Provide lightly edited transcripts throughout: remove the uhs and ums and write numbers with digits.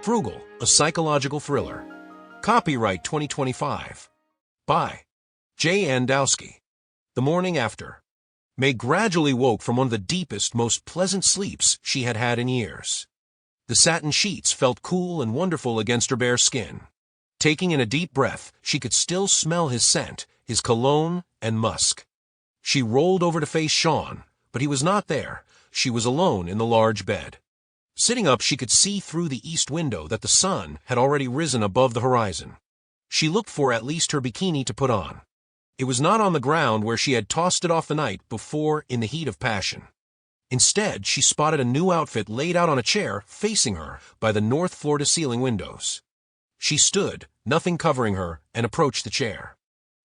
Frugal, a psychological thriller. Copyright 2025. By Wdowski. The morning after. May gradually woke from one of the deepest, most pleasant sleeps she had had in years. The satin sheets felt cool and wonderful against her bare skin. Taking in a deep breath, she could still smell his scent, his cologne and musk. She rolled over to face Sean, but he was not there. She was alone in the large bed. Sitting up, she could see through the east window that the sun had already risen above the horizon. She looked for at least her bikini to put on. It was not on the ground where she had tossed it off the night before in the heat of passion. Instead, she spotted a new outfit laid out on a chair facing her by the north floor-to-ceiling windows. She stood, nothing covering her, and approached the chair.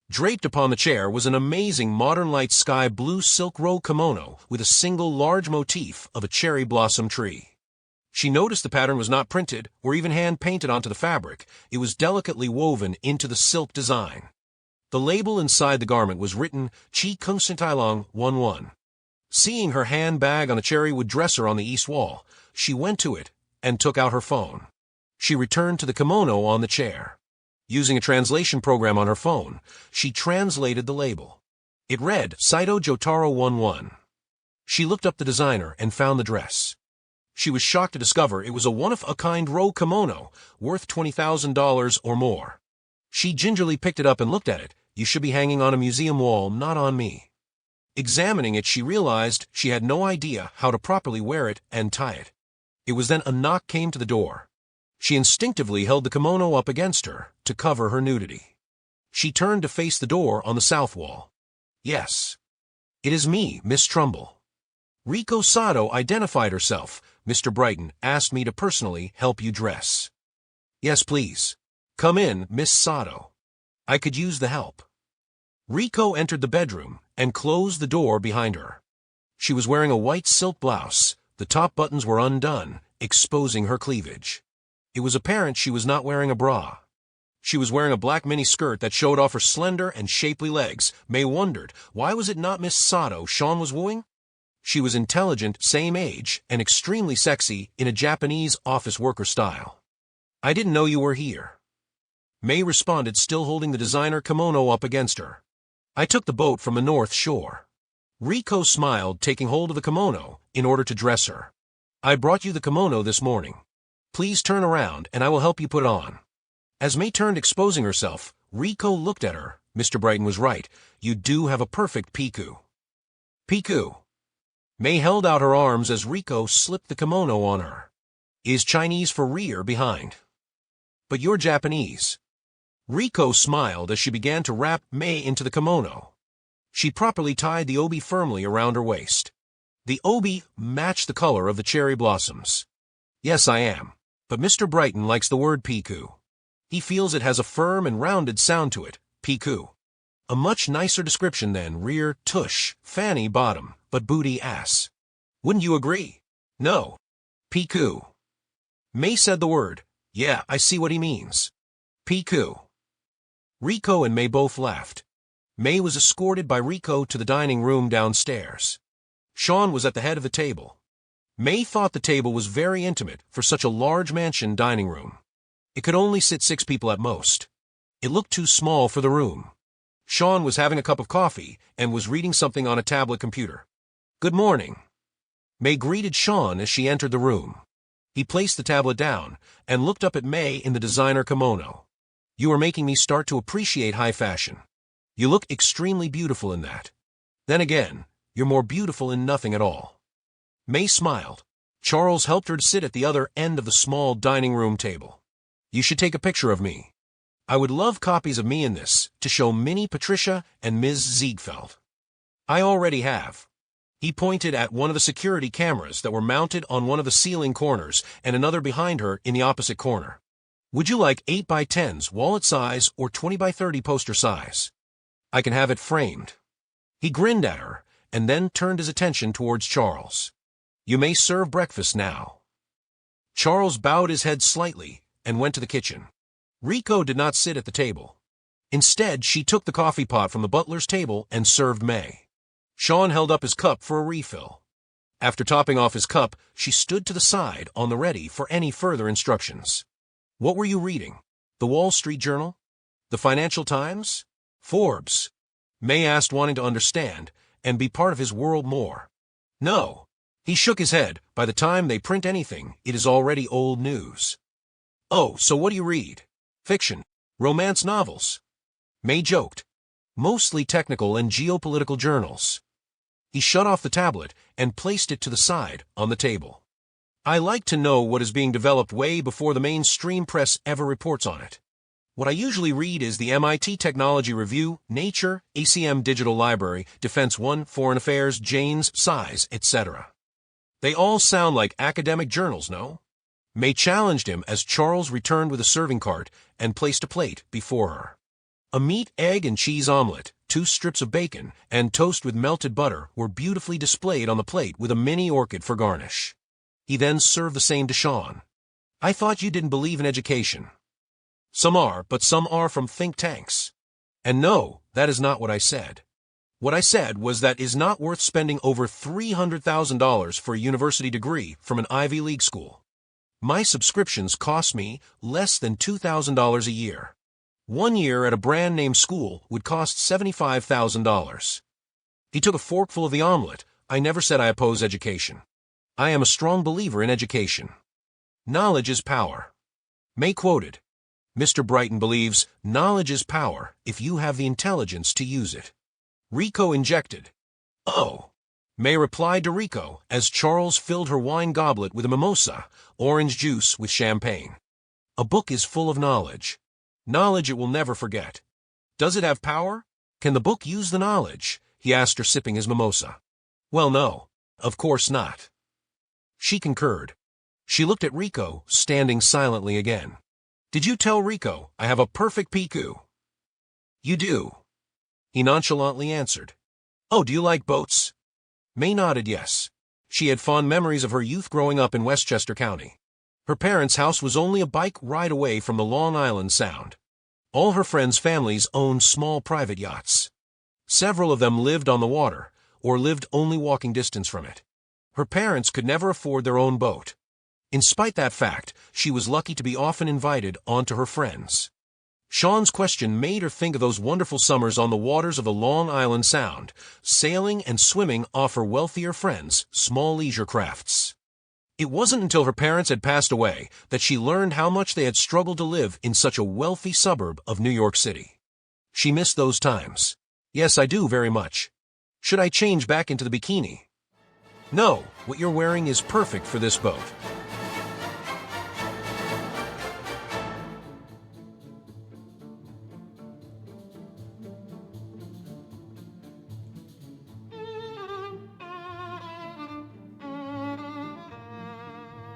Draped upon the chair was an amazing modern light sky blue silk robe kimono with a single large motif of a cherry blossom tree. She noticed the pattern was not printed or even hand-painted onto the fabric. It was delicately woven into the silk design. The label inside the garment was written Chi Kung Sintailong 11. Seeing her handbag on the cherry wood dresser on the east wall, she went to it and took out her phone. She returned to the kimono on the chair. Using a translation program on her phone, she translated the label. It read Saito Jotaro 11. She looked up the designer and found the dress. She was shocked to discover it was a one-of-a-kind robe kimono, worth $20,000 or more. She gingerly picked it up and looked at it. You should be hanging on a museum wall, not on me. Examining it, she realized she had no idea how to properly wear it and tie it. It was then a knock came to the door. She instinctively held the kimono up against her to cover her nudity. She turned to face the door on the south wall. Yes. It is me, Miss Trumbull. Riko Sato identified herself. Mr. Brighton asked me to personally help you dress. Yes, please. Come in, Miss Sato. I could use the help. Riko entered the bedroom and closed the door behind her. She was wearing a white silk blouse. The top buttons were undone, exposing her cleavage. It was apparent she was not wearing a bra. She was wearing a black mini skirt that showed off her slender and shapely legs. May wondered, why was it not Miss Sato Sean was wooing? She was intelligent, same age, and extremely sexy in a Japanese office worker style. I didn't know you were here. May responded, still holding the designer kimono up against her. I took the boat from the north shore. Riko smiled, taking hold of the kimono in order to dress her. I brought you the kimono this morning. Please turn around and I will help you put it on. As May turned, exposing herself, Riko looked at her. Mr. Brighton was right. You do have a perfect piku. Piku. May held out her arms as Riko slipped the kimono on her. Is Chinese for rear behind. But you're Japanese. Riko smiled as she began to wrap May into the kimono. She properly tied the obi firmly around her waist. The obi matched the color of the cherry blossoms. Yes, I am. But Mr. Brighton likes the word piku. He feels it has a firm and rounded sound to it, piku. A much nicer description than rear, tush, fanny, bottom, but booty, ass. Wouldn't you agree? No. Piku. May said the word. Yeah, I see what he means. Piku. Riko and May both laughed. May was escorted by Riko to the dining room downstairs. Sean was at the head of the table. May thought the table was very intimate for such a large mansion dining room. It could only sit 6 people at most. It looked too small for the room. Sean was having a cup of coffee and was reading something on a tablet computer. Good morning. May greeted Sean as she entered the room. He placed the tablet down and looked up at May in the designer kimono. You are making me start to appreciate high fashion. You look extremely beautiful in that. Then again, you're more beautiful in nothing at all. May smiled. Charles helped her to sit at the other end of the small dining room table. You should take a picture of me. I would love copies of me in this to show Minnie, Patricia, and Ms. Ziegfeld. I already have. He pointed at one of the security cameras that were mounted on one of the ceiling corners and another behind her in the opposite corner. Would you like 8x10s wallet size or 20x30 poster size? I can have it framed. He grinned at her and then turned his attention towards Charles. You may serve breakfast now. Charles bowed his head slightly and went to the kitchen. Riko did not sit at the table. Instead, she took the coffee pot from the butler's table and served May. Sean held up his cup for a refill. After topping off his cup, she stood to the side on the ready for any further instructions. What were you reading? The Wall Street Journal? The Financial Times? Forbes? May asked, wanting to understand and be part of his world more. No. He shook his head. By the time they print anything, it is already old news. Oh, so what do you read? Fiction. Romance novels. May joked. Mostly technical and geopolitical journals. He shut off the tablet and placed it to the side on the table. I like to know what is being developed way before the mainstream press ever reports on it. What I usually read is the MIT Technology Review, Nature, ACM Digital Library, Defense One, Foreign Affairs, Jane's, Size, etc. They all sound like academic journals, no? May challenged him as Charles returned with a serving cart and placed a plate before her. A meat, egg, and cheese omelet, 2 strips of bacon, and toast with melted butter were beautifully displayed on the plate with a mini orchid for garnish. He then served the same to Sean. I thought you didn't believe in education. Some are, but some are from think tanks. And no, that is not what I said. What I said was that it is not worth spending over $300,000 for a university degree from an Ivy League school. My subscriptions cost me less than $2,000 a year. 1 year at a brand name school would cost $75,000. He took a forkful of the omelet. I never said I oppose education. I am a strong believer in education. Knowledge is power. May quoted. Mr. Brighton believes knowledge is power if you have the intelligence to use it. Riko injected. Oh. May replied to Riko as Charles filled her wine goblet with a mimosa, orange juice with champagne. A book is full of knowledge. Knowledge it will never forget. Does it have power? Can the book use the knowledge? He asked her, sipping his mimosa. Well, no. Of course not. She concurred. She looked at Riko, standing silently again. Did you tell Riko I have a perfect PQ? You do. He nonchalantly answered. Oh, do you like boats? May nodded yes. She had fond memories of her youth growing up in Westchester County. Her parents' house was only a bike ride away from the Long Island Sound. All her friends' families owned small private yachts. Several of them lived on the water, or lived only walking distance from it. Her parents could never afford their own boat. In spite that fact, she was lucky to be often invited onto her friends. Sean's question made her think of those wonderful summers on the waters of the Long Island Sound. Sailing and swimming offer wealthier friends small leisure crafts. It wasn't until her parents had passed away that she learned how much they had struggled to live in such a wealthy suburb of New York City. She missed those times. Yes, I do very much. Should I change back into the bikini? No, what you're wearing is perfect for this boat.